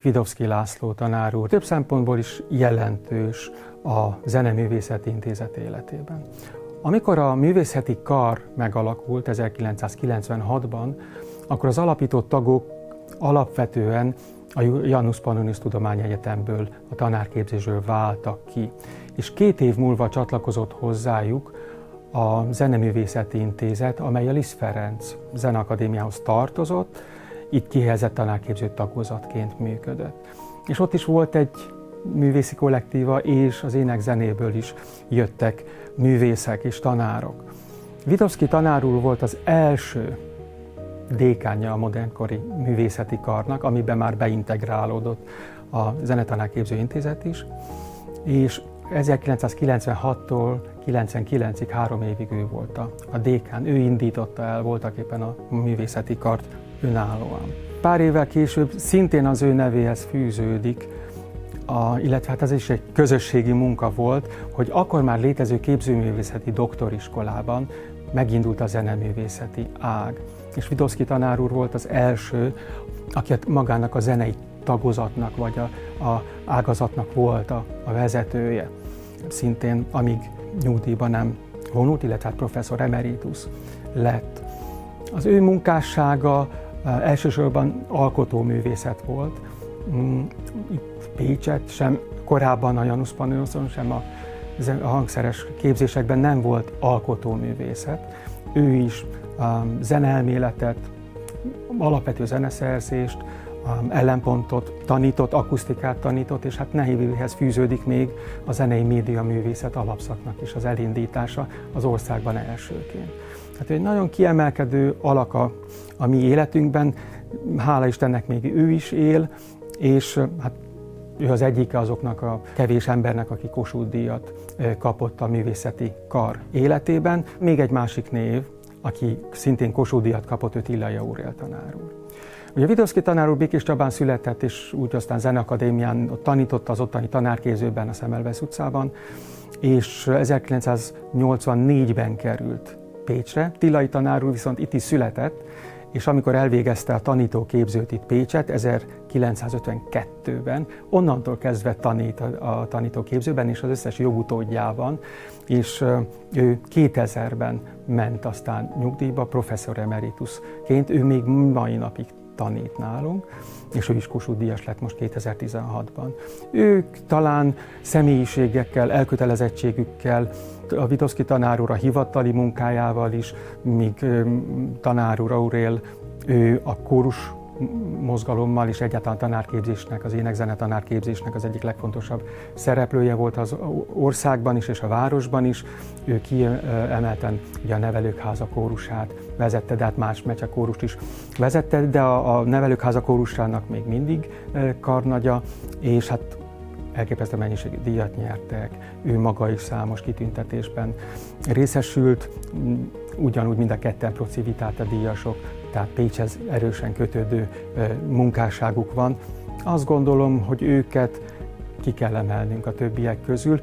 Vidovszky László tanár úr több szempontból is jelentős a Zeneművészeti Intézet életében. Amikor a művészeti kar megalakult 1996-ban, akkor az alapító tagok alapvetően a Janus Pannonius Tudományegyetemből, a tanárképzésből váltak ki. És 2 év múlva csatlakozott hozzájuk a Zeneművészeti Intézet, amely a Liszt Ferenc Zeneakadémiához tartozott, itt kihelyezett tanárképző tagozatként működött. És ott is volt egy művészi kollektíva, és az ének-zenéből is jöttek művészek és tanárok. Vidovszky tanár úr volt az első dékánja a modernkori művészeti karnak, amiben már beintegrálódott a Zenetanárképző Intézet is, és 1996-tól 99-ig 3 évig ő volt a dékán. Ő indította el voltaképpen a művészeti kart önállóan. Pár évvel később szintén az ő nevéhez fűződik, illetve hát ez is egy közösségi munka volt, hogy akkor már létező képzőművészeti doktoriskolában megindult a zeneművészeti ág. És Vidovszky tanár úr volt az első, aki magának a zenei tagozatnak vagy a ágazatnak volt a vezetője. Szintén amíg nyugdíjba nem vonult, illetve hát professzor emeritus lett. Az ő munkássága elsősorban alkotóművészet volt. Itt Pécsett sem korábban a Janus Pannoniuson, sem a hangszeres képzésekben nem volt alkotóművészet. Ő is zeneelméletet, alapvető zeneszerzést, ellenpontot tanított, akusztikát tanított, és hát nehévhez fűződik még a zenei médiaművészet alapszaknak is az elindítása az országban elsőként. Hát egy nagyon kiemelkedő alak a mi életünkben, hála Istennek még ő is él, és hát ő az egyike azoknak a kevés embernek, aki Kossuth-díjat kapott a művészeti kar életében. Még egy másik név, aki szintén Kossuth-díjat kapott, ő Tillai Aurél tanár úr. Ugye Vidovszky tanár úr Békéscsabán született, és úgy aztán Zeneakadémián tanította az ottani tanárképzőben, a Semmelweis utcában, és 1984-ben került Pécsre. Tillai tanár úr viszont itt is született, és amikor elvégezte a tanítóképzőt itt Pécsett, 1952-ben, onnantól kezdve tanít a tanítóképzőben és az összes jogutódjában, és ő 2000-ben ment aztán nyugdíjba professzor emeritusként, ő még mai napig tanít nálunk, és ő is Kossuth-díjas lett most 2016-ban. Ők talán személyiségekkel, elkötelezettségükkel, a Vidovszky tanár úr a hivatali munkájával is, míg tanár úr Aurél, ő a kórus mozgalommal és egyáltalán tanárképzésnek, az énekzene tanárképzésnek az egyik legfontosabb szereplője volt az országban is és a városban is. Ő kiemelten ugye a Nevelőkháza kórusát vezette, de hát más meccsekórust is vezette, de a Nevelőkháza kórusának még mindig karnagya, és hát elképesztő mennyiségű díjat nyertek, ő maga is számos kitüntetésben részesült, ugyanúgy mind a ketten pro civitate díjasok, tehát Pécshez erősen kötődő munkásságuk van. Azt gondolom, hogy őket ki kell emelnünk a többiek közül.